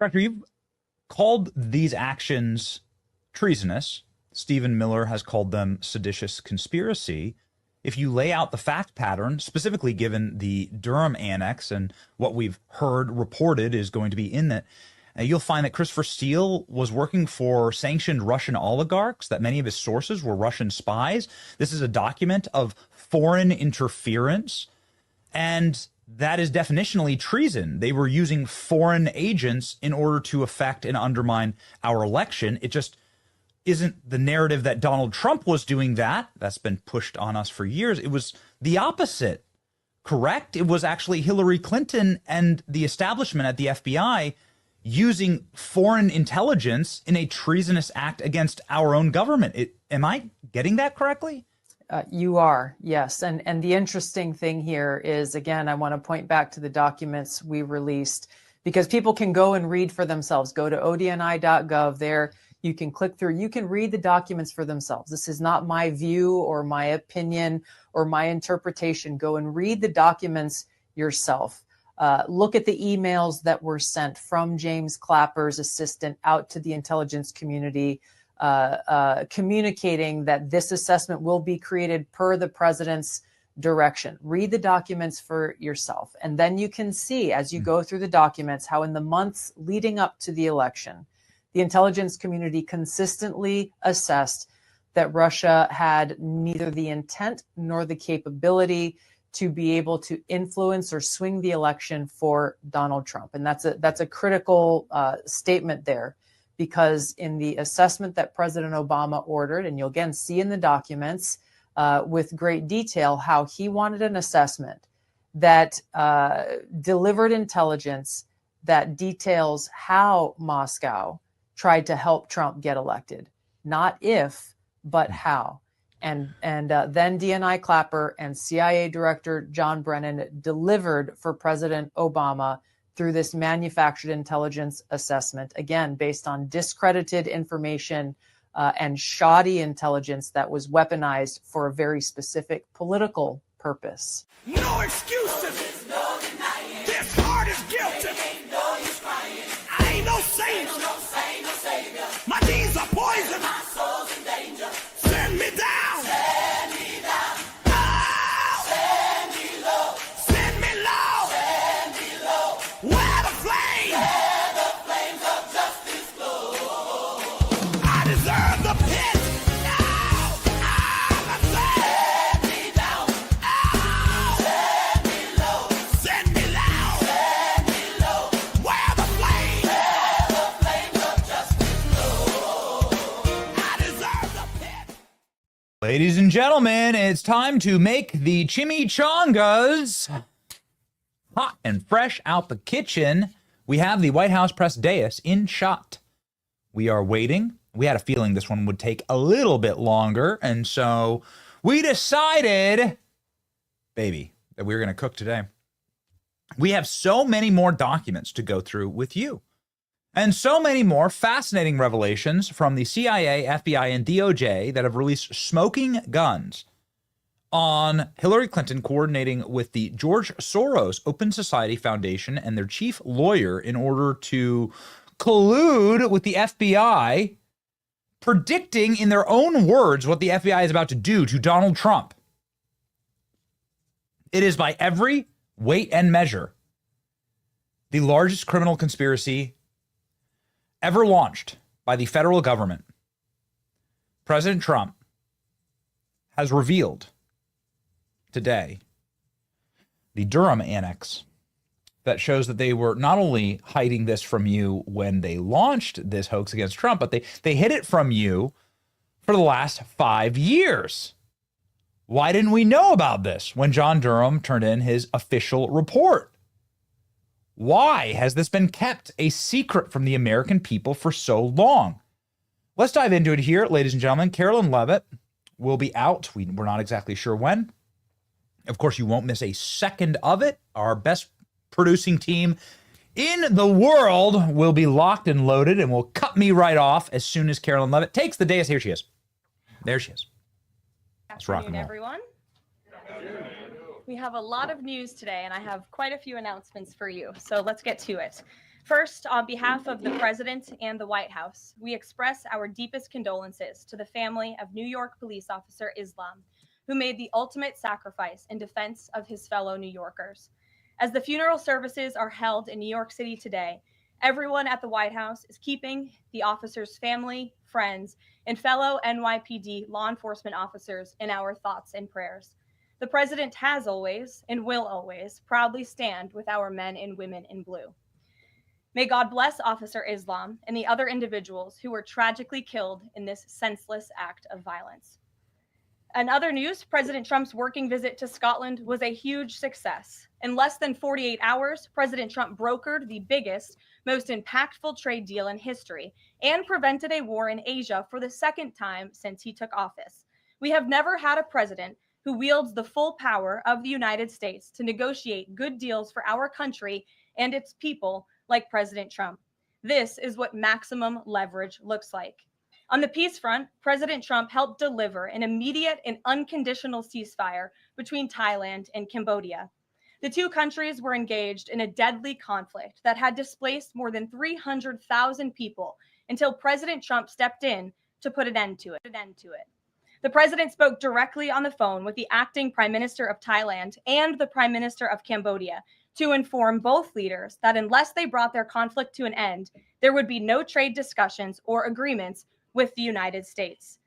Director, you've called these actions treasonous. Stephen Miller has called them seditious conspiracy. If you lay out the fact pattern, specifically given the Durham annex and what we've heard reported is going to be in it, you'll find that Christopher Steele was working for sanctioned Russian oligarchs, that many of his sources were Russian spies. This is a document of foreign interference, and that is definitionally treason. They were using foreign agents in order to affect and undermine our election. It just isn't the narrative that Donald Trump was doing that. That's been pushed on us for years. It was the opposite, correct? It was actually Hillary Clinton and the establishment at the FBI using foreign intelligence in a treasonous act against our own government. Am I getting that correctly? You are, yes. And the interesting thing here is, again, I want to point back to the documents we released because people can go and read for themselves. Go to odni.gov. There you can click through. You can read the documents for themselves. This is not my view or my opinion or my interpretation. Go and read the documents yourself. Look at the emails that were sent from James Clapper's assistant out to the intelligence community, communicating that this assessment will be created per the president's direction. Read the documents for yourself. And then you can see, as you go through the documents, how in the months leading up to the election, the intelligence community consistently assessed that Russia had neither the intent nor the capability to be able to influence or swing the election for Donald Trump. And that's a critical statement there, because in the assessment that President Obama ordered, and you'll again see in the documents with great detail how he wanted an assessment that delivered intelligence that details how Moscow tried to help Trump get elected, not if, but how. And then DNI Clapper and CIA Director John Brennan delivered for President Obama through this manufactured intelligence assessment, again, based on discredited information and shoddy intelligence that was weaponized for a very specific political purpose. No excuses. No denying. This heart is guilty. Ain't no use crying. I ain't no saint. No saint, no savior. My knees are poison. My soul's in danger. Send me down. Send me down. Oh. Send me low. Send me low. Send me low. Where the flame? Where the flames of justice glow. I deserve the pit. No. Send me down. Oh. Send me low. Send me low. Send me low. Where the flame? Where the flames of justice glow. I deserve the pit. Ladies and gentlemen, it's time to make the chimichangas hot and fresh out the kitchen. We have the White House press dais in shot. We are waiting. We had a feeling this one would take a little bit longer, and so we decided, baby, that we were going to cook today. We have so many more documents to go through with you, and so many more fascinating revelations from the CIA, FBI, and DOJ that have released smoking guns on Hillary Clinton coordinating with the George Soros Open Society Foundation and their chief lawyer in order to collude with the FBI, predicting in their own words what the FBI is about to do to Donald Trump. It is by every weight and measure the largest criminal conspiracy ever launched by the federal government. President Trump has revealed today the Durham annex that shows that they were not only hiding this from you when they launched this hoax against Trump, but they hid it from you for the last 5 years. Why didn't we know about this when John Durham turned in his official report? Why has this been kept a secret from the American people for so long? Let's dive into it here, ladies and gentlemen. Carolyn Levitt will be out. We're not exactly sure when. Of course, you won't miss a second of it. Our best producing team in the world will be locked and loaded and will cut me right off as soon as Carolyn Levitt takes the dais. Here she is. There she is. Let's rock and roll. Everyone. We have a lot of news today, and I have quite a few announcements for you. So let's get to it. First, on behalf of the President and the White House, we express our deepest condolences to the family of New York police officer Islam, who made the ultimate sacrifice in defense of his fellow New Yorkers. As the funeral services are held in New York City today, everyone at the White House is keeping the officer's family, friends, and fellow NYPD law enforcement officers in our thoughts and prayers. The President has always and will always proudly stand with our men and women in blue. May God bless Officer Islam and the other individuals who were tragically killed in this senseless act of violence. In other news, President Trump's working visit to Scotland was a huge success. In less than 48 hours, President Trump brokered the biggest, most impactful trade deal in history and prevented a war in Asia for the second time since he took office. We have never had a president who wields the full power of the United States to negotiate good deals for our country and its people like President Trump. This is what maximum leverage looks like. On the peace front, President Trump helped deliver an immediate and unconditional ceasefire between Thailand and Cambodia. The two countries were engaged in a deadly conflict that had displaced more than 300,000 people until President Trump stepped in to put an end to it. The president spoke directly on the phone with the acting Prime Minister of Thailand and the Prime Minister of Cambodia to inform both leaders that unless they brought their conflict to an end, there would be no trade discussions or agreements with the United States.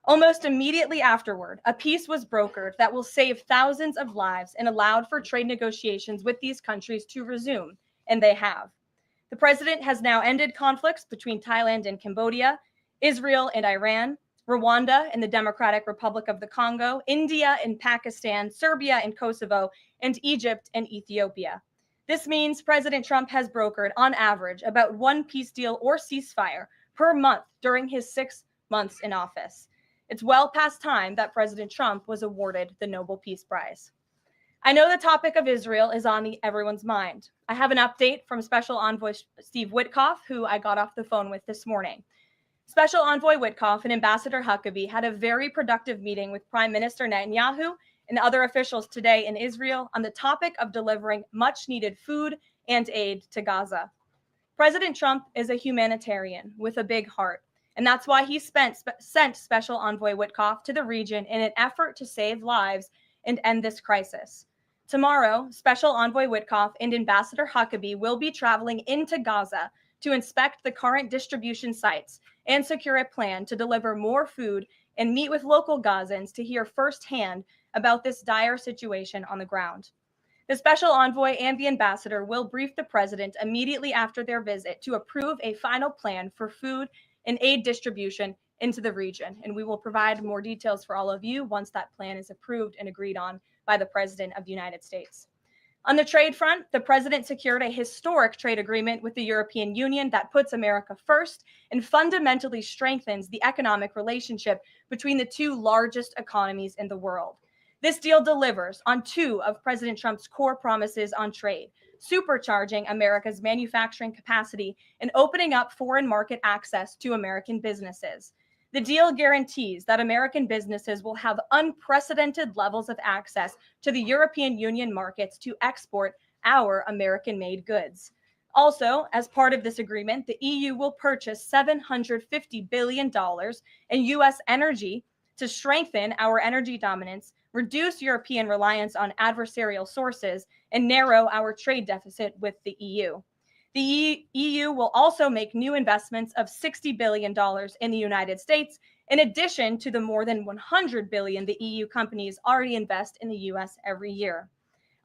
Almost immediately afterward, a peace was brokered that will save thousands of lives and allowed for trade negotiations with these countries to resume, and they have. The president has now ended conflicts between Thailand and Cambodia, Israel and Iran, Rwanda and the Democratic Republic of the Congo, India and Pakistan, Serbia and Kosovo, and Egypt and Ethiopia. This means President Trump has brokered, on average, about one peace deal or ceasefire per month during his 6 months in office. It's well past time that President Trump was awarded the Nobel Peace Prize. I know the topic of Israel is on everyone's mind. I have an update from Special Envoy Steve Witkoff, who I got off the phone with this morning. Special Envoy Witkoff and Ambassador Huckabee had a very productive meeting with Prime Minister Netanyahu and other officials today in Israel on the topic of delivering much-needed food and aid to Gaza. President Trump is a humanitarian with a big heart, and that's why he sent Special Envoy Witkoff to the region in an effort to save lives and end this crisis. Tomorrow, Special Envoy Witkoff and Ambassador Huckabee will be traveling into Gaza to inspect the current distribution sites and secure a plan to deliver more food and meet with local Gazans to hear firsthand about this dire situation on the ground. The special envoy and the ambassador will brief the president immediately after their visit to approve a final plan for food and aid distribution into the region. And we will provide more details for all of you once that plan is approved and agreed on by the President of the United States. On the trade front, the president secured a historic trade agreement with the European Union that puts America first and fundamentally strengthens the economic relationship between the two largest economies in the world. This deal delivers on two of President Trump's core promises on trade, supercharging America's manufacturing capacity and opening up foreign market access to American businesses. The deal guarantees that American businesses will have unprecedented levels of access to the European Union markets to export our American-made goods. Also, as part of this agreement, the EU will purchase $750 billion in U.S. energy to strengthen our energy dominance, reduce European reliance on adversarial sources, and narrow our trade deficit with the EU. The EU will also make new investments of $60 billion in the United States, in addition to the more than $100 billion the EU companies already invest in the US every year.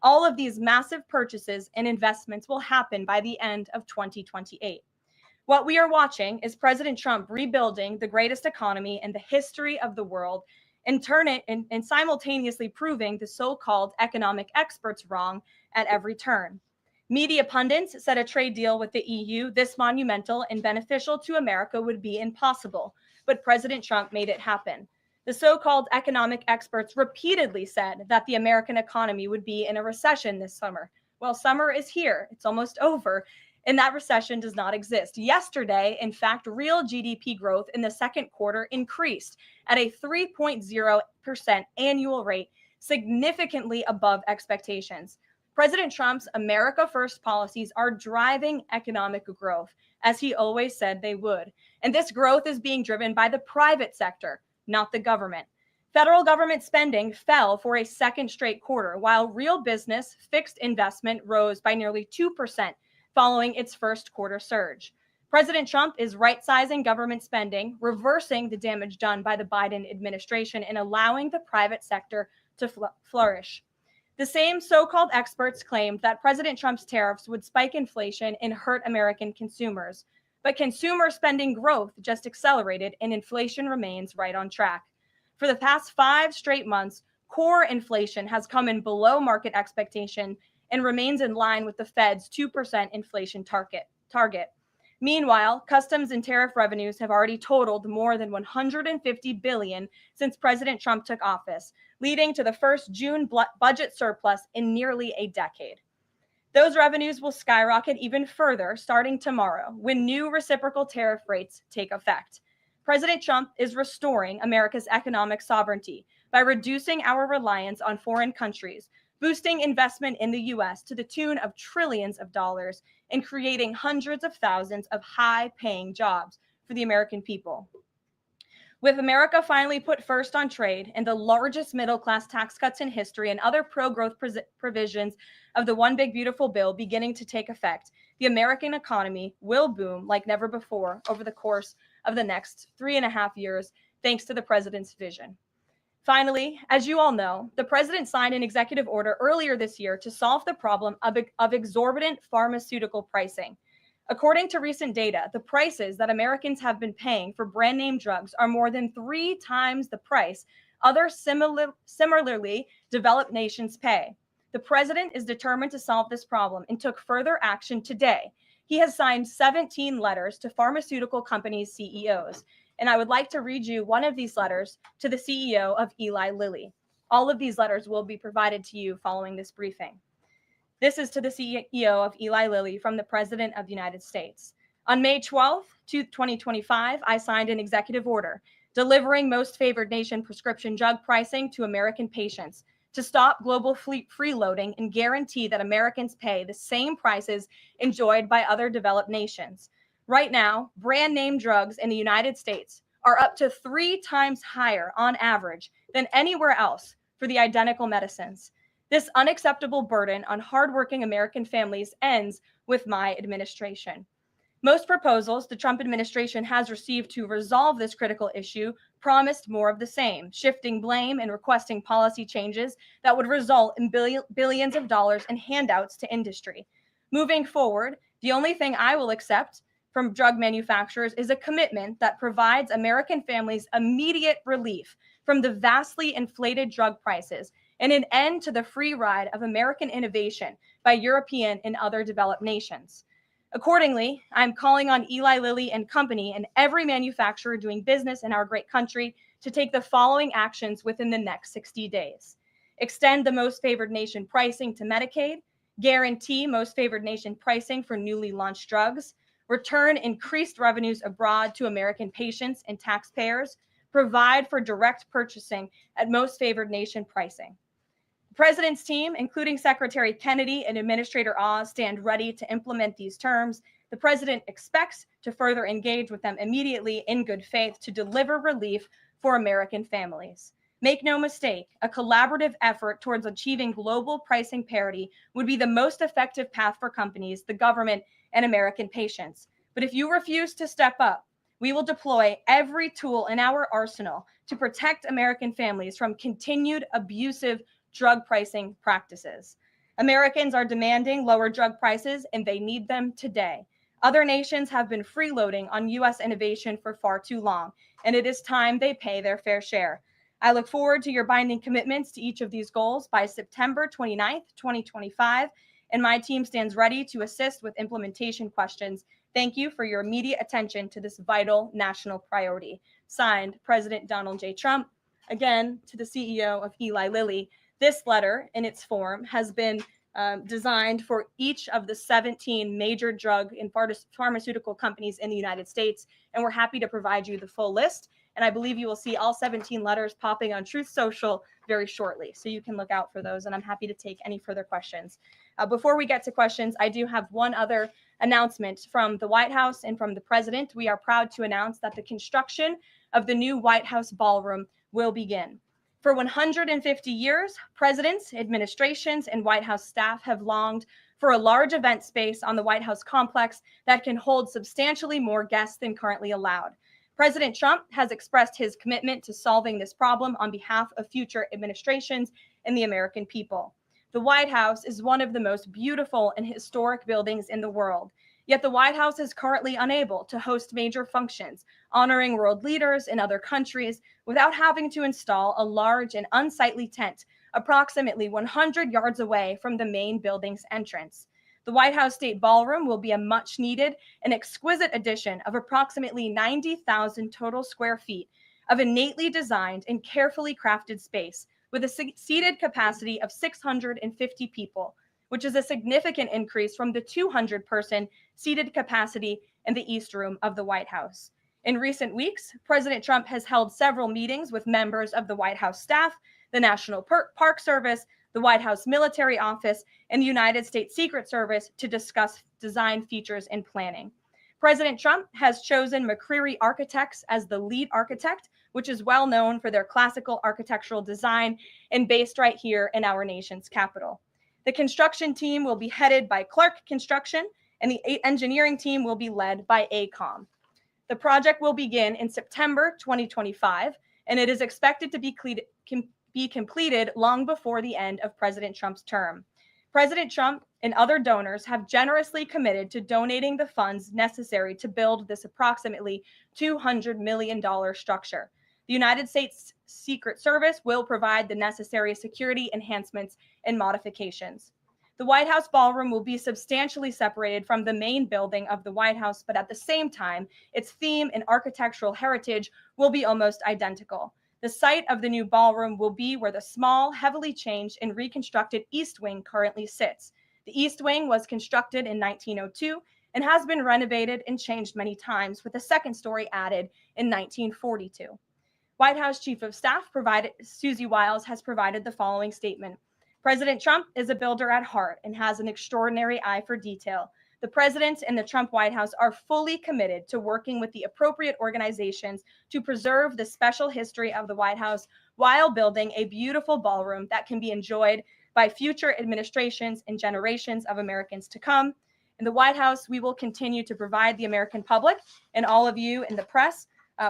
All of these massive purchases and investments will happen by the end of 2028. What we are watching is President Trump rebuilding the greatest economy in the history of the world and simultaneously proving the so-called economic experts wrong at every turn. Media pundits said a trade deal with the EU this monumental and beneficial to America would be impossible, but President Trump made it happen. The so-called economic experts repeatedly said that the American economy would be in a recession this summer. Well, summer is here. It's almost over, and that recession does not exist. Yesterday, in fact, real GDP growth in the second quarter increased at a 3.0% annual rate, significantly above expectations. President Trump's America First policies are driving economic growth, as he always said they would. And this growth is being driven by the private sector, not the government. Federal government spending fell for a second straight quarter, while real business fixed investment rose by nearly 2% following its first quarter surge. President Trump is right-sizing government spending, reversing the damage done by the Biden administration, and allowing the private sector to flourish. The same so-called experts claimed that President Trump's tariffs would spike inflation and hurt American consumers. But consumer spending growth just accelerated, and inflation remains right on track. For the past 5 straight months, core inflation has come in below market expectation and remains in line with the Fed's 2% inflation target. Meanwhile, customs and tariff revenues have already totaled more than $150 billion since President Trump took office, leading to the first June budget surplus in nearly a decade. Those revenues will skyrocket even further starting tomorrow when new reciprocal tariff rates take effect. President Trump is restoring America's economic sovereignty by reducing our reliance on foreign countries, boosting investment in the U.S. to the tune of trillions of dollars, and creating hundreds of thousands of high-paying jobs for the American people. With America finally put first on trade and the largest middle-class tax cuts in history and other pro-growth provisions of the One Big Beautiful Bill beginning to take effect, the American economy will boom like never before over the course of the next 3.5 years, thanks to the president's vision. Finally, as you all know, the president signed an executive order earlier this year to solve the problem of exorbitant pharmaceutical pricing. According to recent data, the prices that Americans have been paying for brand name drugs are more than 3 times the price other similarly developed nations pay. The president is determined to solve this problem and took further action today. He has signed 17 letters to pharmaceutical companies' CEOs. And I would like to read you one of these letters to the CEO of Eli Lilly. All of these letters will be provided to you following this briefing. This is to the CEO of Eli Lilly from the President of the United States. On May 12th, 2025, I signed an executive order delivering most favored nation prescription drug pricing to American patients to stop global freeloading and guarantee that Americans pay the same prices enjoyed by other developed nations. Right now, brand name drugs in the United States are up to 3 times higher on average than anywhere else for the identical medicines. This unacceptable burden on hardworking American families ends with my administration. Most proposals the Trump administration has received to resolve this critical issue promised more of the same, shifting blame and requesting policy changes that would result in billions of dollars in handouts to industry. Moving forward, the only thing I will accept from drug manufacturers is a commitment that provides American families immediate relief from the vastly inflated drug prices and an end to the free ride of American innovation by European and other developed nations. Accordingly, I'm calling on Eli Lilly and Company and every manufacturer doing business in our great country to take the following actions within the next 60 days. Extend the most favored nation pricing to Medicaid, guarantee most favored nation pricing for newly launched drugs, return increased revenues abroad to American patients and taxpayers, provide for direct purchasing at most favored nation pricing. The president's team, including Secretary Kennedy and Administrator Oz, stand ready to implement these terms. The president expects to further engage with them immediately in good faith to deliver relief for American families. Make no mistake, a collaborative effort towards achieving global pricing parity would be the most effective path for companies, the government, and American patients. But if you refuse to step up, we will deploy every tool in our arsenal to protect American families from continued abusive drug pricing practices. Americans are demanding lower drug prices, and they need them today. Other nations have been freeloading on U.S. innovation for far too long, and it is time they pay their fair share. I look forward to your binding commitments to each of these goals by September 29th, 2025, and my team stands ready to assist with implementation questions. Thank you for your immediate attention to this vital national priority. Signed, President Donald J. Trump. Again, to the CEO of Eli Lilly. This letter, in its form, has been designed for each of the 17 major drug and pharmaceutical companies in the United States, and we're happy to provide you the full list And I believe you will see all 17 letters popping on Truth Social very shortly. So you can look out for those. And I'm happy to take any further questions. Before we get to questions, I do have one other announcement from the White House and from the president. We are proud to announce that the construction of the new White House ballroom will begin. For 150 years, presidents, administrations, and White House staff have longed for a large event space on the White House complex that can hold substantially more guests than currently allowed. President Trump has expressed his commitment to solving this problem on behalf of future administrations and the American people. The White House is one of the most beautiful and historic buildings in the world. Yet the White House is currently unable to host major functions, honoring world leaders in other countries without having to install a large and unsightly tent approximately 100 yards away from the main building's entrance. The White House State Ballroom will be a much needed and exquisite addition of approximately 90,000 total square feet of innately designed and carefully crafted space with a seated capacity of 650 people, which is a significant increase from the 200-person seated capacity in the East Room of the White House. In recent weeks, President Trump has held several meetings with members of the White House staff, the National Park Service, the White House Military Office, and the United States Secret Service to discuss design features and planning. President Trump has chosen McCreary Architects as the lead architect, which is well known for their classical architectural design and based right here in our nation's capital. The construction team will be headed by Clark Construction, and the engineering team will be led by AECOM. The project will begin in September 2025, and it is expected to be completed long before the end of President Trump's term. President Trump and other donors have generously committed to donating the funds necessary to build this approximately $200 million structure. The United States Secret Service will provide the necessary security enhancements and modifications. The White House ballroom will be substantially separated from the main building of the White House, but at the same time, its theme and architectural heritage will be almost identical. The site of the new ballroom will be where the small, heavily changed and reconstructed East Wing currently sits. The East Wing was constructed in 1902 and has been renovated and changed many times, with a second story added in 1942. White House Chief of Staff Susie Wiles has provided the following statement. President Trump is a builder at heart and has an extraordinary eye for detail. The president and the Trump White House are fully committed to working with the appropriate organizations to preserve the special history of the White House while building a beautiful ballroom that can be enjoyed by future administrations and generations of Americans to come. In the White House, we will continue to provide the American public and all of you in the press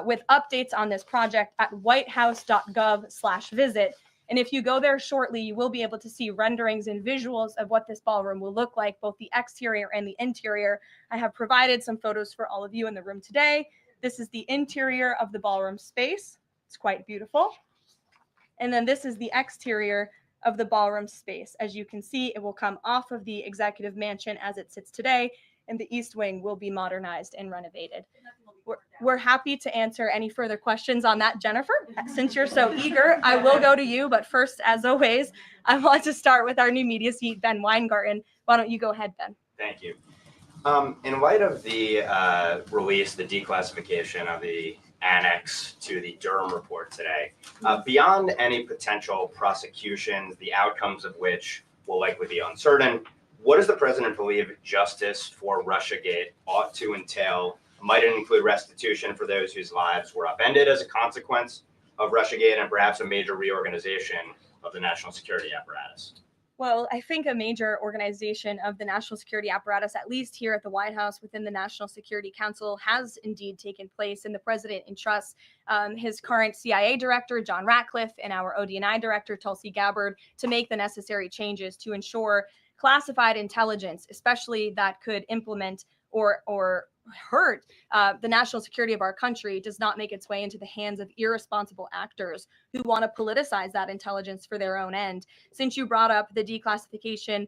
with updates on this project at whitehouse.gov/visit. And if you go there shortly, you will be able to see renderings and visuals of what this ballroom will look like, both the exterior and the interior. I have provided some photos for all of you in the room today. This is the interior of the ballroom space. It's quite beautiful. And then this is the exterior of the ballroom space. As you can see, it will come off of the executive mansion as it sits today, and the East Wing will be modernized and renovated. We're happy to answer any further questions on that, Jennifer. Since you're so eager, I will go to you. But first, as always, I want to start with our new media seat, Ben Weingarten. Why don't you go ahead, Ben? Thank you. In light of the release, the declassification of the annex to the Durham report today, beyond any potential prosecutions, the outcomes of which will likely be uncertain, what does the president believe justice for Russiagate ought to entail? Might it include restitution for those whose lives were upended as a consequence of Russiagate, and perhaps a major reorganization of the national security apparatus? Well, I think a major organization of the national security apparatus, at least here at the White House within the National Security Council, has indeed taken place, and the president entrusts his current CIA director, John Ratcliffe, and our ODNI director, Tulsi Gabbard, to make the necessary changes to ensure classified intelligence, especially that could implement or hurt the national security of our country, does not make its way into the hands of irresponsible actors who want to politicize that intelligence for their own end. Since you brought up the declassification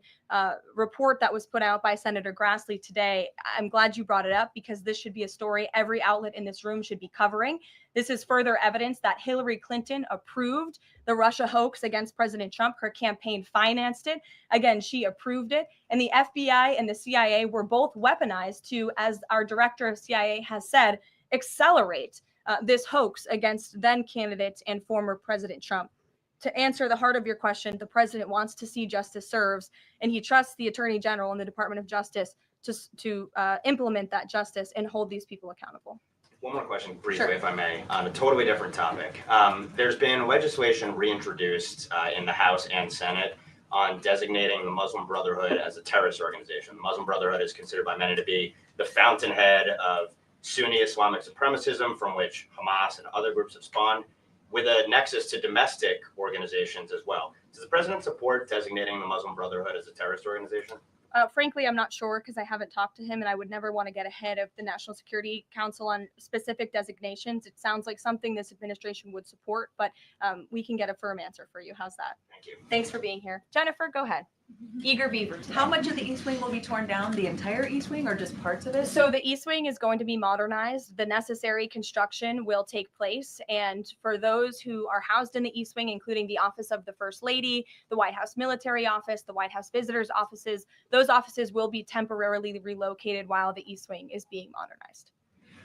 report that was put out by Senator Grassley today, I'm glad you brought it up, because this should be a story every outlet in this room should be covering. This is further evidence that Hillary Clinton approved the Russia hoax against President Trump. Her campaign financed it. Again, she approved it. And the FBI and the CIA were both weaponized to, as our director of CIA has said, accelerate this hoax against then candidate and former President Trump. To answer the heart of your question, the president wants to see justice served, and he trusts the Attorney General and the Department of Justice to implement that justice and hold these people accountable. One more question, briefly, Sure. if I may, on a totally different topic. There's been legislation reintroduced in the House and Senate on designating the Muslim Brotherhood as a terrorist organization. The Muslim Brotherhood is considered by many to be the fountainhead of Sunni Islamic supremacism, from which Hamas and other groups have spawned, with a nexus to domestic organizations as well. Does the president support designating the Muslim Brotherhood as a terrorist organization? Frankly, I'm not sure because I haven't talked to him, and I would never want to get ahead of the National Security Council on specific designations. It sounds like something this administration would support, but we can get a firm answer for you. How's that? Thank you. Thanks for being here. Jennifer, go ahead. Eager beaver today. How much of the East Wing will be torn down? The entire East Wing or just parts of it? So the East Wing is going to be modernized. The necessary construction will take place. And for those who are housed in the East Wing, including the Office of the First Lady, the White House Military Office, the White House Visitors Offices, those offices will be temporarily relocated while the East Wing is being modernized.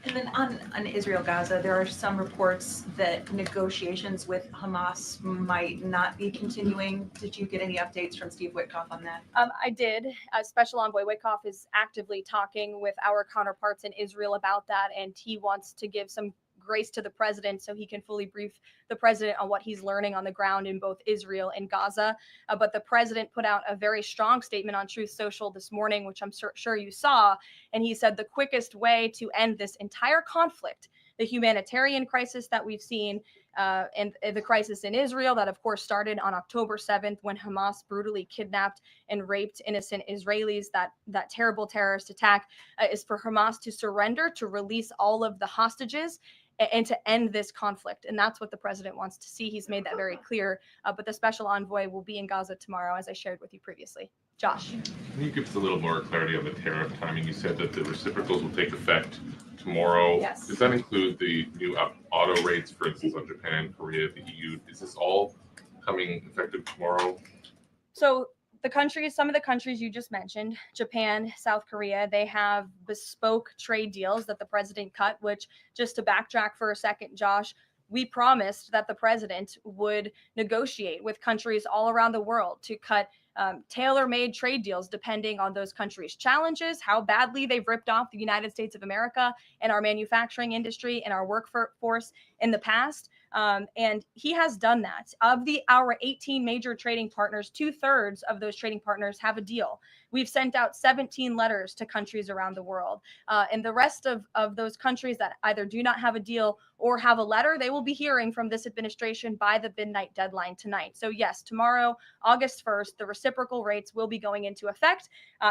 And then on Israel-Gaza, there are some reports that negotiations with Hamas might not be continuing. Did you get any updates from Steve Witkoff on that? I did. Special Envoy Witkoff is actively talking with our counterparts in Israel about that, and he wants to give some grace to the president so he can fully brief the president on what he's learning on the ground in both Israel and Gaza. But the president put out a very strong statement on Truth Social this morning, which I'm sure you saw. And he said the quickest way to end this entire conflict, the humanitarian crisis that we've seen, and the crisis in Israel that, of course, started on October 7th when Hamas brutally kidnapped and raped innocent Israelis, that terrible terrorist attack, is for Hamas to surrender, to release all of the hostages, and to end this conflict. And that's what the president wants to see. He's made that very clear. But the special envoy will be in Gaza tomorrow, as I shared with you previously. Josh. Can you give us a little more clarity on the tariff timing? You said that the reciprocals will take effect tomorrow. Yes. Does that include the new auto rates, for instance, on Japan, Korea, the EU? Is this all coming effective tomorrow? So some of the countries you just mentioned, Japan, South Korea, they have bespoke trade deals that the president cut, which, just to backtrack for a second, Josh, we promised that the president would negotiate with countries all around the world to cut tailor-made trade deals depending on those countries' challenges, how badly they've ripped off the United States of America and our manufacturing industry and our workforce in the past. And he has done that. Of our 18 major trading partners, 2/3 of those trading partners have a deal. We've sent out 17 letters to countries around the world. And the rest of those countries that either do not have a deal or have a letter, they will be hearing from this administration by the midnight deadline tonight. So yes, tomorrow, August 1st, the reciprocal rates will be going into effect.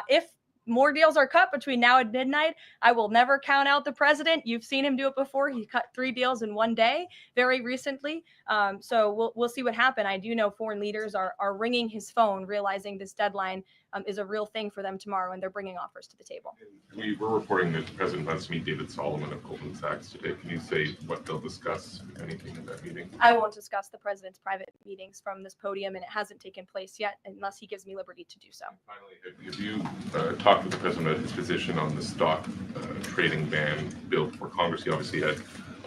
If more deals are cut between now and midnight, I will never count out the president. You've seen him do it before. He cut 3 deals in one day very recently. So we'll see what happens. I do know foreign leaders are ringing his phone, realizing this deadline is a real thing for them tomorrow, and they're bringing offers to the table. We were reporting that the president wants to meet David Solomon of Goldman Sachs today. Can you say what they'll discuss, if anything, in that meeting? I won't discuss the president's private meetings from this podium, and it hasn't taken place yet unless he gives me liberty to do so. Finally, have you talked with the president about his position on the stock trading ban bill for Congress? He obviously had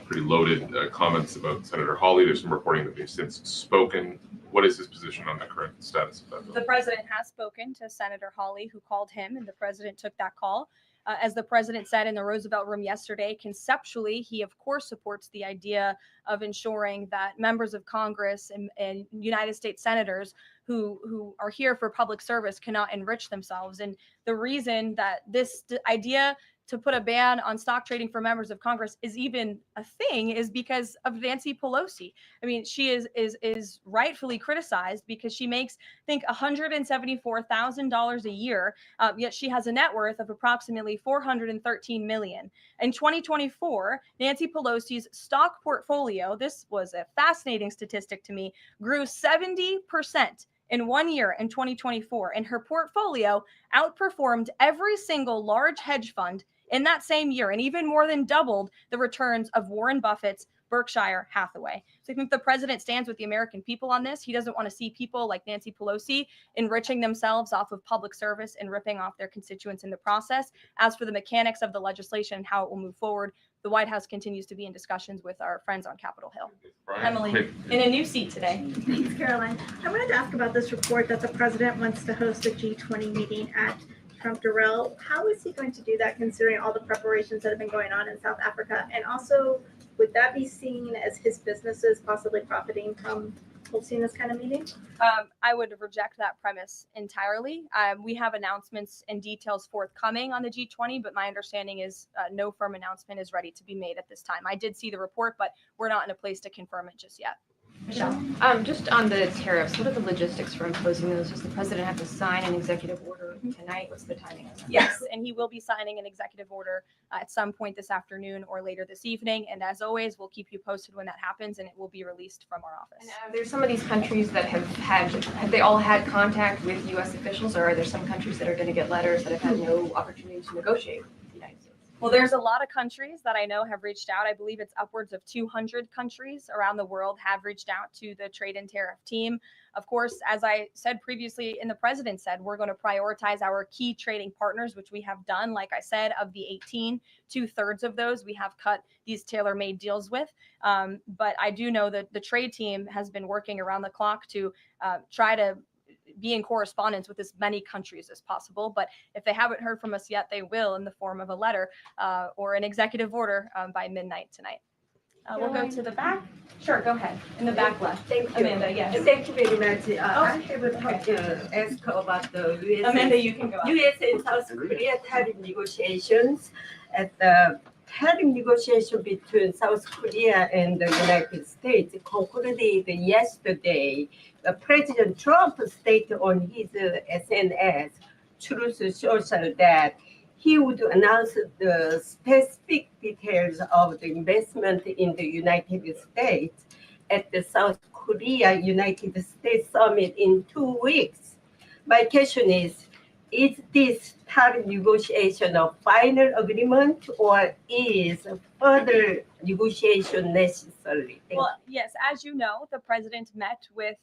pretty loaded comments about Senator Hawley. There's some reporting that they've since spoken. What is his position on the current status of that bill? The president has spoken to Senator Hawley, who called him, and the president took that call. As the president said in the Roosevelt Room yesterday, conceptually, he, of course, supports the idea of ensuring that members of Congress and United States senators who are here for public service cannot enrich themselves. And the reason that this idea to put a ban on stock trading for members of Congress is even a thing is because of Nancy Pelosi. I mean, she is rightfully criticized because she makes, I think, $174,000 a year, yet she has a net worth of approximately $413 million. In 2024, Nancy Pelosi's stock portfolio, this was a fascinating statistic to me, grew 70% in 1 year in 2024, and her portfolio outperformed every single large hedge fund in that same year, and even more than doubled the returns of Warren Buffett's Berkshire Hathaway. So I think the president stands with the American people on this. He doesn't want to see people like Nancy Pelosi enriching themselves off of public service and ripping off their constituents in the process. As for the mechanics of the legislation and how it will move forward, the White House continues to be in discussions with our friends on Capitol Hill. Brian, Emily, quick. in a new seat today. Thanks, Caroline. I wanted to ask about this report that the president wants to host a G20 meeting at Trump Durrell. How is he going to do that considering all the preparations that have been going on in South Africa? And also, would that be seen as his businesses possibly profiting from hosting this kind of meeting? I would reject that premise entirely. We have announcements and details forthcoming on the G20, but my understanding is no firm announcement is ready to be made at this time. I did see the report, but we're not in a place to confirm it just yet. Michelle? Just on the tariffs, what are the logistics for imposing those? Does the president have to sign an executive order tonight? What's the timing of that? Yes, and he will be signing an executive order at some point this afternoon or later this evening. And as always, we'll keep you posted when that happens, and it will be released from our office. And there's some of these countries that have they all had contact with U.S. officials, or are there some countries that are going to get letters that have had no opportunity to negotiate with the United States? Well, there's a lot of countries that I know have reached out. I believe it's upwards of 200 countries around the world have reached out to the trade and tariff team. Of course, as I said previously, and the president said, we're going to prioritize our key trading partners, which we have done. Like I said, of the 18, 2/3 of those we have cut these tailor-made deals with. But I do know that the trade team has been working around the clock to try to be in correspondence with as many countries as possible. But if they haven't heard from us yet, they will in the form of a letter or an executive order by midnight tonight. We'll go to the back. Sure, go ahead. In the back left. Thank you. Amanda, yes. Thank you very much. I have a question to ask about the US, Amanda, you can go ahead. US and South Korea tariff negotiations. At the tariff negotiation between South Korea and the United States concluded yesterday. President Trump stated on his SNS, Truth Social, that he would announce the specific details of the investment in the United States at the South Korea United States Summit in 2 weeks. My question is this tariff negotiation a final agreement, or is further negotiation necessary? Well, yes, as you know, the president met with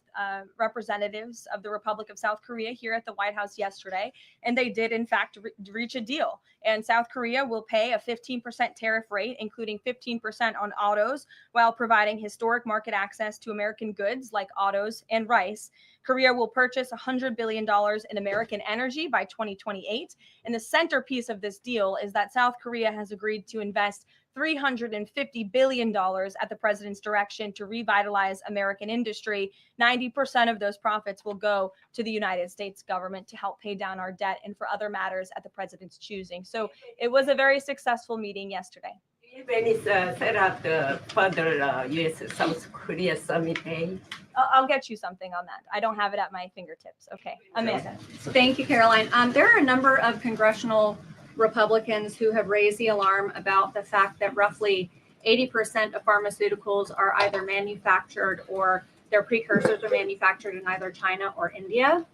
representatives of the Republic of South Korea here at the White House yesterday, and they did, in fact, reach a deal. And South Korea will pay a 15% tariff rate, including 15% on autos, while providing historic market access to American goods like autos and rice. Korea will purchase $100 billion in American energy by 2028. And the centerpiece of this deal is that South Korea has agreed to invest $350 billion at the president's direction to revitalize American industry. 90% of those profits will go to the United States government to help pay down our debt and for other matters at the president's choosing. So it was a very successful meeting yesterday. When is set up the further US-South Korea summit day? I'll get you something on that. I don't have it at my fingertips. Okay, Amanda. Thank you, Caroline. There are a number of congressional Republicans who have raised the alarm about the fact that roughly 80% of pharmaceuticals are either manufactured or their precursors are manufactured in either China or India.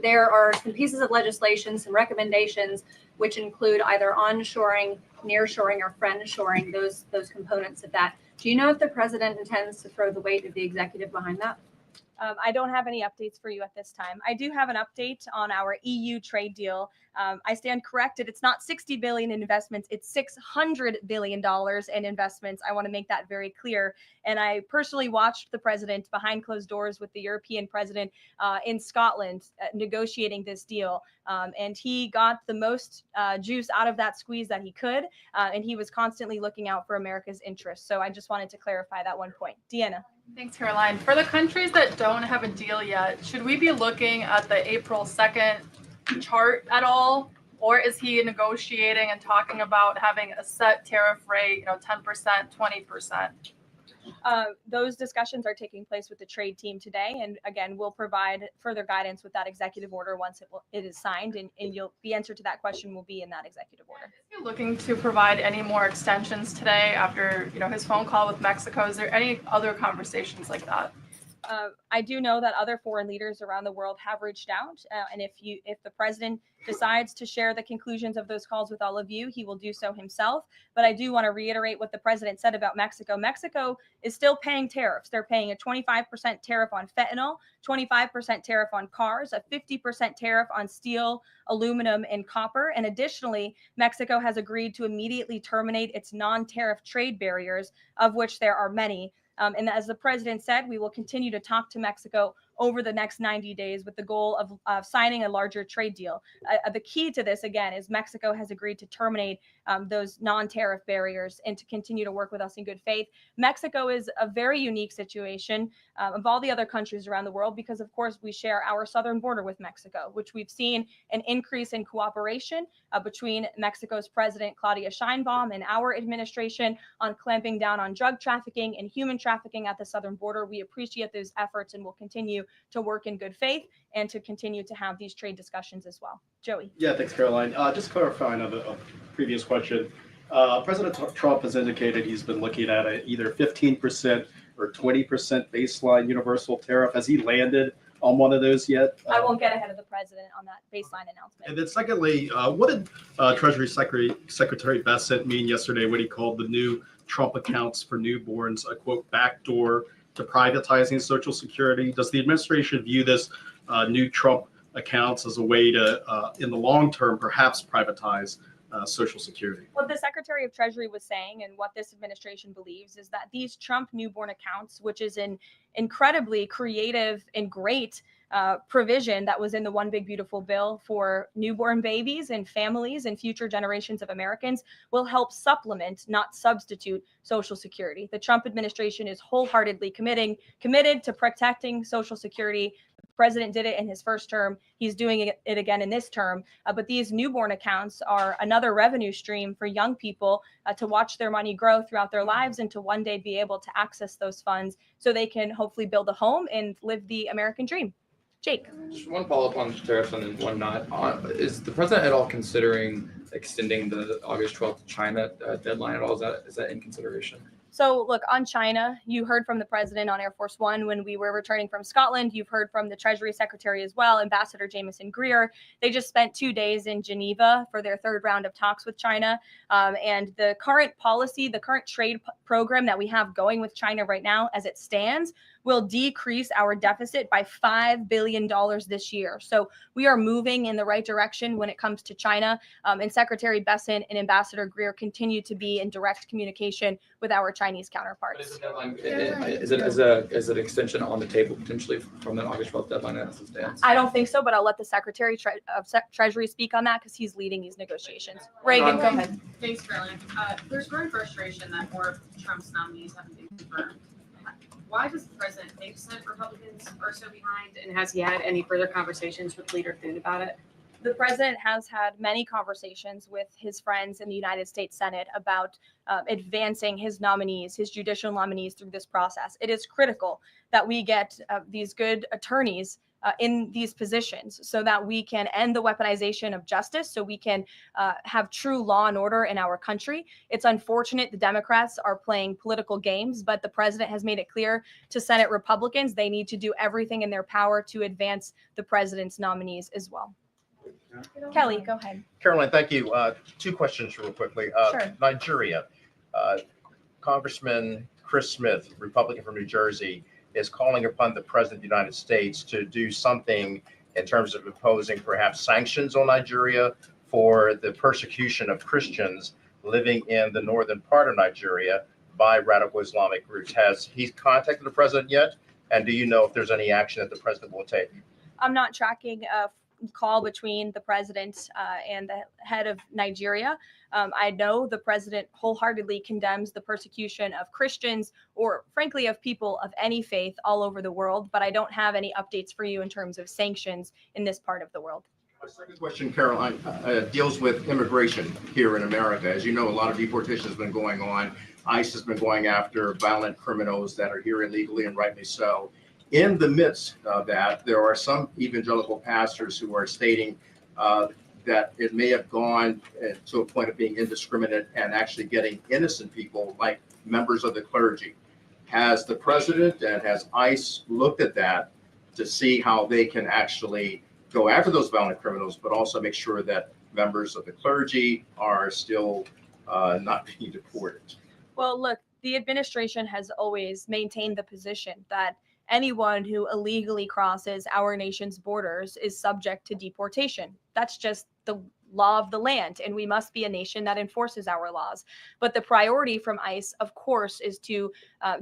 There are some pieces of legislation, some recommendations, which include either onshoring, nearshoring, or friendshoring, those components of that. Do you know if the president intends to throw the weight of the executive behind that? I don't have any updates for you at this time. I do have an update on our EU trade deal. I stand corrected. It's not 60 billion in investments. It's $600 billion in investments. I want to make that very clear. And I personally watched the president behind closed doors with the European president in Scotland negotiating this deal. And he got the most juice out of that squeeze that he could. And he was constantly looking out for America's interests. So I just wanted to clarify that one point. Deanna. Thanks, Caroline. For the countries that don't have a deal yet, should we be looking at the April 2nd chart at all? Or is he negotiating and talking about having a set tariff rate, 10%, 20%? Those discussions are taking place with the trade team today. And again, we'll provide further guidance with that executive order once it is signed. And the answer to that question will be in that executive order. Is he looking to provide any more extensions today after his phone call with Mexico? Is there any other conversations like that? I do know that other foreign leaders around the world have reached out, and if the president decides to share the conclusions of those calls with all of you, he will do so himself. But I do want to reiterate what the president said about Mexico. Mexico is still paying tariffs. They're paying a 25% tariff on fentanyl, 25% tariff on cars, a 50% tariff on steel, aluminum, and copper. And additionally, Mexico has agreed to immediately terminate its non-tariff trade barriers, of which there are many. And as the president said, we will continue to talk to Mexico over the next 90 days with the goal of signing a larger trade deal. The key to this, again, is Mexico has agreed to terminate those non-tariff barriers and to continue to work with us in good faith. Mexico is a very unique situation of all the other countries around the world because, of course, we share our southern border with Mexico, which we've seen an increase in cooperation between Mexico's President Claudia Sheinbaum and our administration on clamping down on drug trafficking and human trafficking at the southern border. We appreciate those efforts and will continue to work in good faith and to continue to have these trade discussions as well. Joey. Yeah, thanks, Caroline. Just clarifying a previous question. President Trump has indicated he's been looking at either 15% or 20% baseline universal tariff. Has he landed on one of those yet? I won't get ahead of the president on that baseline announcement. And then secondly, what did Treasury Secretary Bessent mean yesterday when he called the new Trump accounts for newborns a, quote, backdoor to privatizing Social Security? Does the administration view this new Trump accounts as a way to, in the long term, perhaps privatize Social Security? What the Secretary of Treasury was saying and what this administration believes is that these Trump newborn accounts, which is an incredibly creative and great provision that was in the One Big Beautiful Bill for newborn babies and families and future generations of Americans, will help supplement, not substitute, Social Security. The Trump administration is wholeheartedly committed to protecting Social Security. The president did it in his first term. He's doing it again in this term. But these newborn accounts are another revenue stream for young people to watch their money grow throughout their lives and to one day be able to access those funds so they can hopefully build a home and live the American dream. Jake. Just one follow-up on tariffs and one not. Is the president at all considering extending the August 12th China deadline at all? Is that in consideration? So look, on China, you heard from the president on Air Force One when we were returning from Scotland. You've heard from the Treasury Secretary as well, Ambassador Jameson Greer. They just spent 2 days in Geneva for their third round of talks with China. And the current policy, the current trade program that we have going with China right now, as it stands, will decrease our deficit by $5 billion this year. So we are moving in the right direction when it comes to China. And Secretary Bessent and Ambassador Greer continue to be in direct communication with our Chinese counterparts. Is it an extension on the table potentially from that August 12th deadline as it stands? I don't think so, but I'll let the Secretary of Treasury speak on that because he's leading these negotiations. Reagan, go ahead. Thanks, Caroline. There's growing frustration that more of Trump's nominees haven't been confirmed. Why does the president think Senate Republicans are so behind, and has he had any further conversations with Leader Thune about it? The president has had many conversations with his friends in the United States Senate about advancing his nominees, his judicial nominees through this process. It is critical that we get these good attorneys in these positions so that we can end the weaponization of justice, so we can have true law and order in our country. It's unfortunate the Democrats are playing political games, but the president has made it clear to Senate Republicans they need to do everything in their power to advance the president's nominees as well. Kelly, go ahead. Caroline, thank you. 2 questions real quickly. Sure. Nigeria. Congressman Chris Smith, Republican from New Jersey, is calling upon the President of the United States to do something in terms of imposing perhaps sanctions on Nigeria for the persecution of Christians living in the northern part of Nigeria by radical Islamic groups. Has he contacted the president yet? And do you know if there's any action that the president will take? I'm not tracking a call between the president and the head of Nigeria. I know the president wholeheartedly condemns the persecution of Christians or frankly of people of any faith all over the world, but I don't have any updates for you in terms of sanctions in this part of the world. My second question, Caroline, deals with immigration here in America. As you know, a lot of deportation has been going on. ICE has been going after violent criminals that are here illegally, and rightly so. In the midst of that, there are some evangelical pastors who are stating that it may have gone to a point of being indiscriminate and actually getting innocent people, like members of the clergy. Has the president and has ICE looked at that to see how they can actually go after those violent criminals, but also make sure that members of the clergy are still not being deported? Well, look, the administration has always maintained the position that anyone who illegally crosses our nation's borders is subject to deportation. That's just the law of the land, and we must be a nation that enforces our laws. But the priority from ICE, of course, is to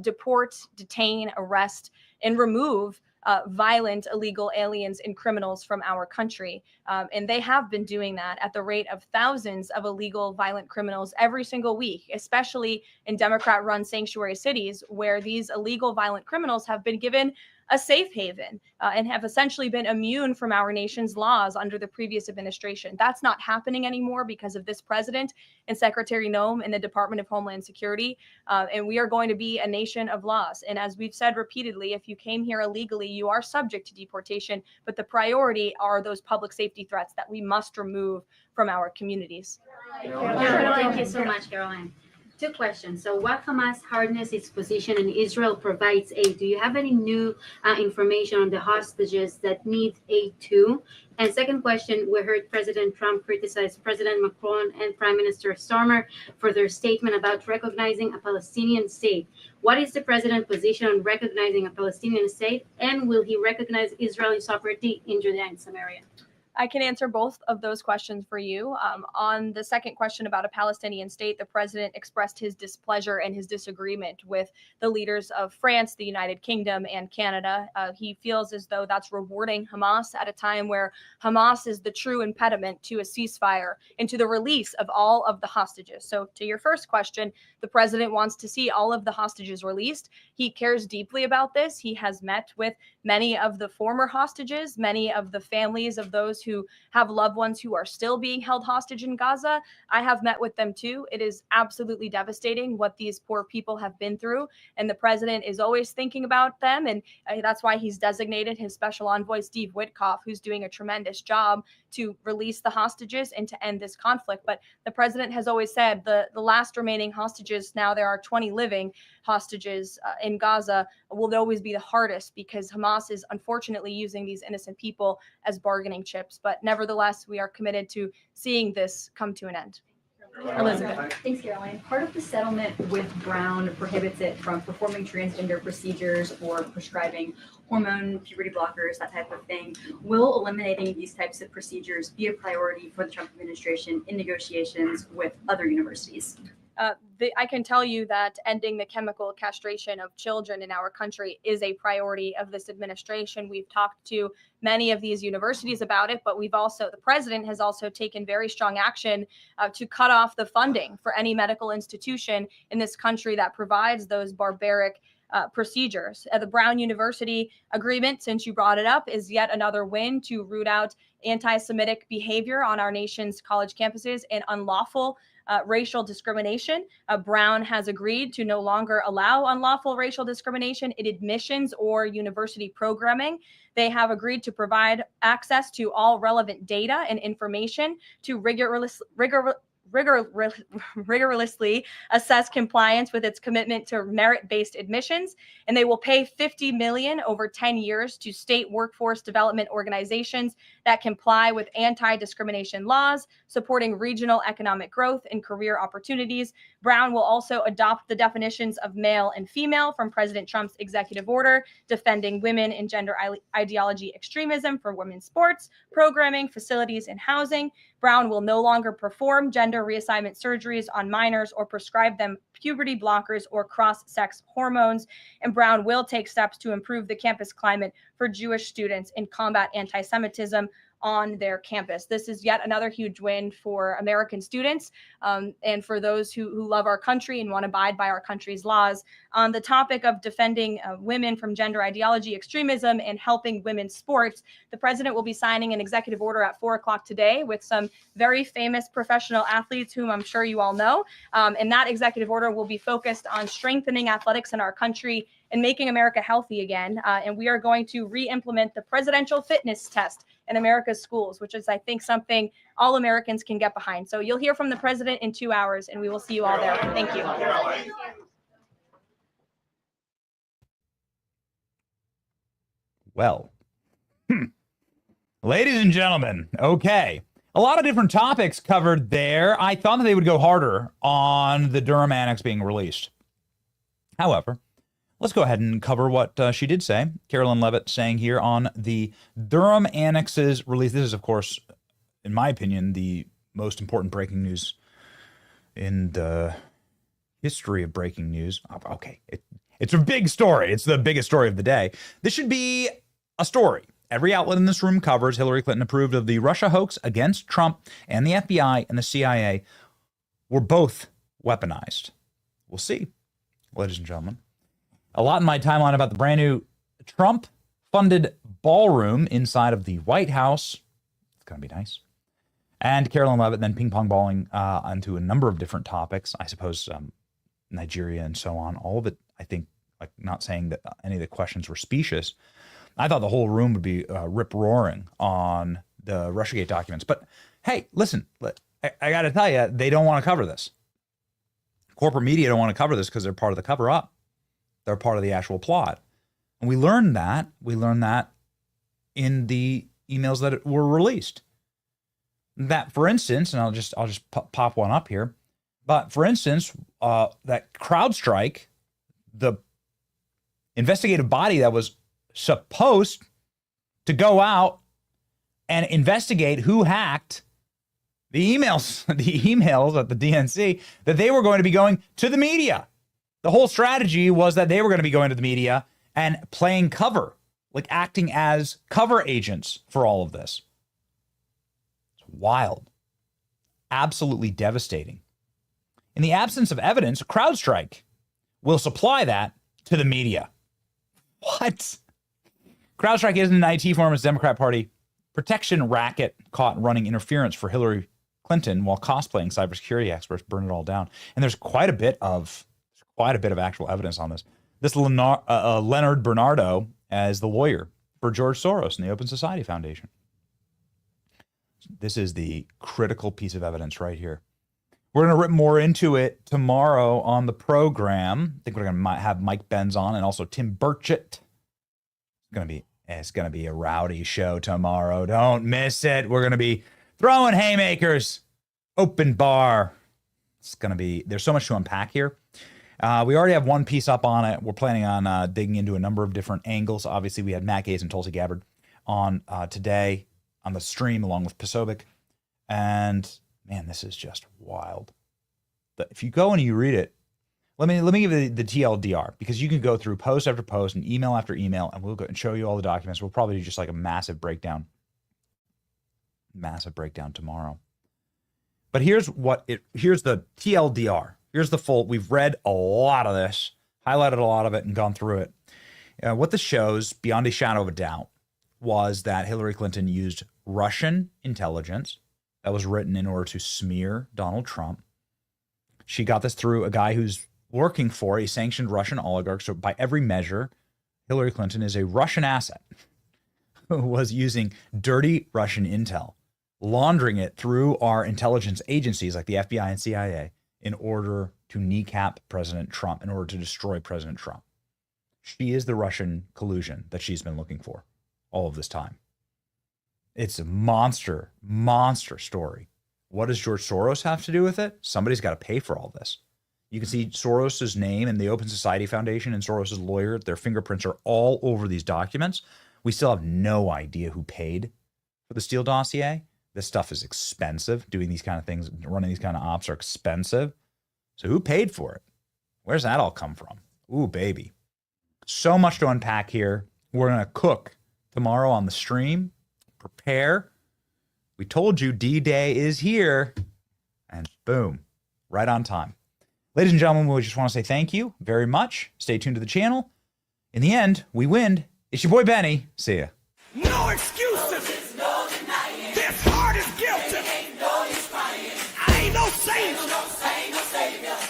deport, detain, arrest, and remove violent illegal aliens and criminals from our country. And they have been doing that at the rate of thousands of illegal violent criminals every single week, especially in Democrat-run sanctuary cities where these illegal violent criminals have been given a safe haven and have essentially been immune from our nation's laws under the previous administration. That's not happening anymore because of this president and Secretary Noem and the Department of Homeland Security. And we are going to be a nation of laws. And as we've said repeatedly, if you came here illegally, you are subject to deportation. But the priority are those public safety threats that we must remove from our communities. Thank you so much, Caroline. Two questions. So what Hamas hardness its position and Israel provides aid? Do you have any new information on the hostages that need aid too? And second question, we heard President Trump criticize President Macron and Prime Minister Starmer for their statement about recognizing a Palestinian state. What is the president's position on recognizing a Palestinian state? And will he recognize Israeli sovereignty in Judea and Samaria? I can answer both of those questions for you. On the second question about a Palestinian state, the president expressed his displeasure and his disagreement with the leaders of France, the United Kingdom, and Canada. He feels as though that's rewarding Hamas at a time where Hamas is the true impediment to a ceasefire and to the release of all of the hostages. So to your first question, the president wants to see all of the hostages released. He cares deeply about this. He has met with many of the former hostages, many of the families of those who have loved ones who are still being held hostage in Gaza. I have met with them too. It is absolutely devastating what these poor people have been through. And the president is always thinking about them. And that's why he's designated his special envoy, Steve Witkoff, who's doing a tremendous job to release the hostages and to end this conflict. But the president has always said the last remaining hostages, now there are 20 living hostages in Gaza, will always be the hardest because Hamas is unfortunately using these innocent people as bargaining chips. But nevertheless, we are committed to seeing this come to an end. Elizabeth. Thanks, Caroline. Part of the settlement with Brown prohibits it from performing transgender procedures or prescribing hormone, puberty blockers, that type of thing. Will eliminating these types of procedures be a priority for the Trump administration in negotiations with other universities? I can tell you that ending the chemical castration of children in our country is a priority of this administration. We've talked to many of these universities about it, but the president has also taken very strong action to cut off the funding for any medical institution in this country that provides those barbaric procedures. The Brown University agreement, since you brought it up, is yet another win to root out anti-Semitic behavior on our nation's college campuses and unlawful racial discrimination. Brown has agreed to no longer allow unlawful racial discrimination in admissions or university programming. They have agreed to provide access to all relevant data and information to rigorously assess compliance with its commitment to merit-based admissions, and they will pay $50 million over 10 years to state workforce development organizations that comply with anti-discrimination laws, supporting regional economic growth and career opportunities. Brown will also adopt the definitions of male and female from President Trump's executive order, defending women and gender ideology extremism for women's sports, programming, facilities, and housing. Brown will no longer perform gender reassignment surgeries on minors or prescribe them puberty blockers or cross-sex hormones. And Brown will take steps to improve the campus climate for Jewish students and combat anti-Semitism on their campus. This is yet another huge win for American students and for those who love our country and want to abide by our country's laws. On the topic of defending women from gender ideology extremism and helping women's sports, the president will be signing an executive order at 4 o'clock today with some very famous professional athletes whom I'm sure you all know. And that executive order will be focused on strengthening athletics in our country and making America healthy again. And we are going to re-implement the presidential fitness test in America's schools, which is, I think, something all Americans can get behind. So you'll hear from the president in 2 hours, and we will see you all there. Thank you. Well, ladies and gentlemen, okay. A lot of different topics covered there. I thought that they would go harder on the Durham Annex being released. However, let's go ahead and cover what she did say. Carolyn Levitt saying here on the Durham Annex's release. This is, of course, in my opinion, the most important breaking news in the history of breaking news. Okay, it's a big story. It's the biggest story of the day. This should be a story. Every outlet in this room covers Hillary Clinton approved of the Russia hoax against Trump, and the FBI and the CIA were both weaponized. We'll see, ladies and gentlemen. A lot in my timeline about the brand new Trump-funded ballroom inside of the White House. It's going to be nice. And Carolyn Levitt then ping-pong balling onto a number of different topics. I suppose Nigeria and so on. All of it, I think, like not saying that any of the questions were specious. I thought the whole room would be rip-roaring on the Russiagate documents. But hey, listen, I got to tell you, they don't want to cover this. Corporate media don't want to cover this because they're part of the cover-up. They're part of the actual plot. And we learned that. We learned that in the emails that were released. That, for instance, and I'll just pop one up here. But for instance, that CrowdStrike, the investigative body that was supposed to go out and investigate who hacked the emails at the DNC, that they were going to be going to the media. The whole strategy was that they were going to be going to the media and playing cover, like acting as cover agents for all of this. It's wild. Absolutely devastating. In the absence of evidence, CrowdStrike will supply that to the media. What? CrowdStrike isn't an IT firm. It's Democrat Party protection racket caught running interference for Hillary Clinton while cosplaying cybersecurity experts burn it all down. And there's quite a bit of actual evidence on this. This Leonard Bernardo as the lawyer for George Soros and the Open Society Foundation. This is the critical piece of evidence right here. We're going to rip more into it tomorrow on the program. I think we're going to have Mike Benz on and also Tim Burchett. It's going to be a rowdy show tomorrow. Don't miss it. We're going to be throwing haymakers. Open bar. There's so much to unpack here. We already have one piece up on it. We're planning on digging into a number of different angles. Obviously, we had Matt Gaetz and Tulsi Gabbard on today on the stream along with Posobiec. And man, this is just wild. If you go and you read it, let me give you the TLDR, because you can go through post after post and email after email, and we'll go and show you all the documents. We'll probably do just like a massive breakdown tomorrow. But here's the TLDR. Here's the full. We've read a lot of this, highlighted a lot of it, and gone through it. What this shows, beyond a shadow of a doubt, was that Hillary Clinton used Russian intelligence that was written in order to smear Donald Trump. She got this through a guy who's working for a sanctioned Russian oligarch. So by every measure, Hillary Clinton is a Russian asset who was using dirty Russian intel, laundering it through our intelligence agencies like the FBI and CIA in order to kneecap President Trump, in order to destroy President Trump. She is the Russian collusion that she's been looking for all of this time. It's a monster story. What does George Soros have to do with it? Somebody's got to pay for all this. You can see Soros's name and the Open Society Foundation and Soros's lawyer. Their fingerprints are all over these documents. We still have no idea who paid for the Steele dossier. This stuff is expensive. Doing these kind of things, running these kind of ops are expensive. So who paid for it? Where's that all come from? Ooh, baby. So much to unpack here. We're going to cook tomorrow on the stream. Prepare. We told you D-Day is here. And boom, right on time. Ladies and gentlemen, we just want to say thank you very much. Stay tuned to the channel. In the end, we win. It's your boy Benny. See ya. No excuses. This heart is guilty. I ain't no saint.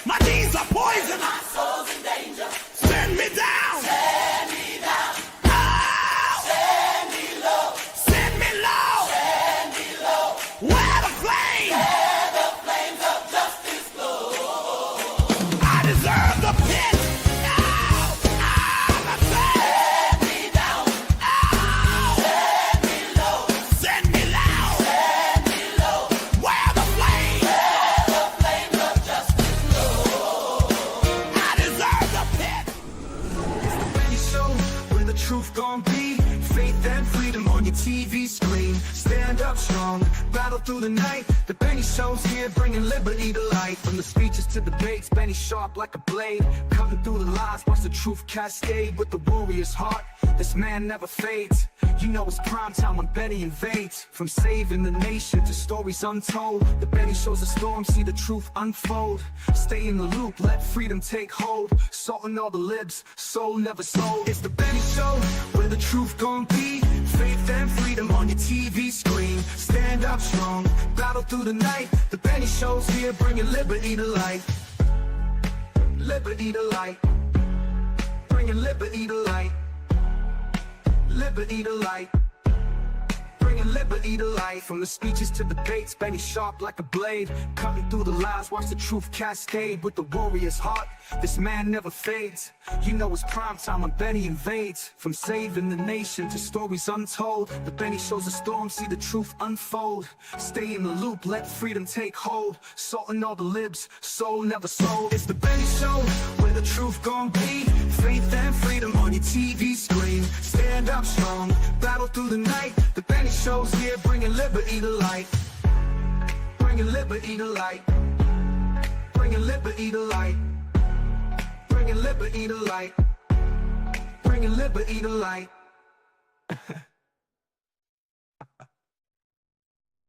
My deeds are poison. My soul's in danger. Send me down. Send me down. Oh. Send me low. Send me low. Send me low. Where the flame? Where the flames of justice glow. I deserve the pit. Oh. Send me down. Oh. strong, battle through the night. The Benny Show's here, bringing liberty to life. From the speeches to debates, Benny sharp like a blade, cutting through the lies, watch the truth cascade. With the warrior's heart, this man never fades. You know it's prime time when Benny invades. From saving the nation to stories untold, the Benny Show's a storm, see the truth unfold. Stay in the loop, let freedom take hold. Salting all the libs, soul never sold. It's the Benny Show, where the truth gon' be. Faith and freedom on your TV screen. Stand up strong, battle through the night. The Benny Show's here, bringing liberty to life. Liberty to light, bringing liberty to light. Liberty to light, bringing liberty to life. From the speeches to debates, Benny sharp like a blade, cutting through the lies, watch the truth cascade. With the warrior's heart, this man never fades. You know it's prime time when Benny invades. From saving the nation to stories untold, the Benny Show's a storm, see the truth unfold. Stay in the loop, let freedom take hold. Salting all the libs, soul never sold. It's the Benny Show, where the truth gon' be. Faith and freedom on your TV screen. Stand up strong, battle through the night. The Benny Show's here, bringing liberty to light. Bringing liberty to light. Bringing liberty to light. Bringing liberty to light. Bringing liberty to light.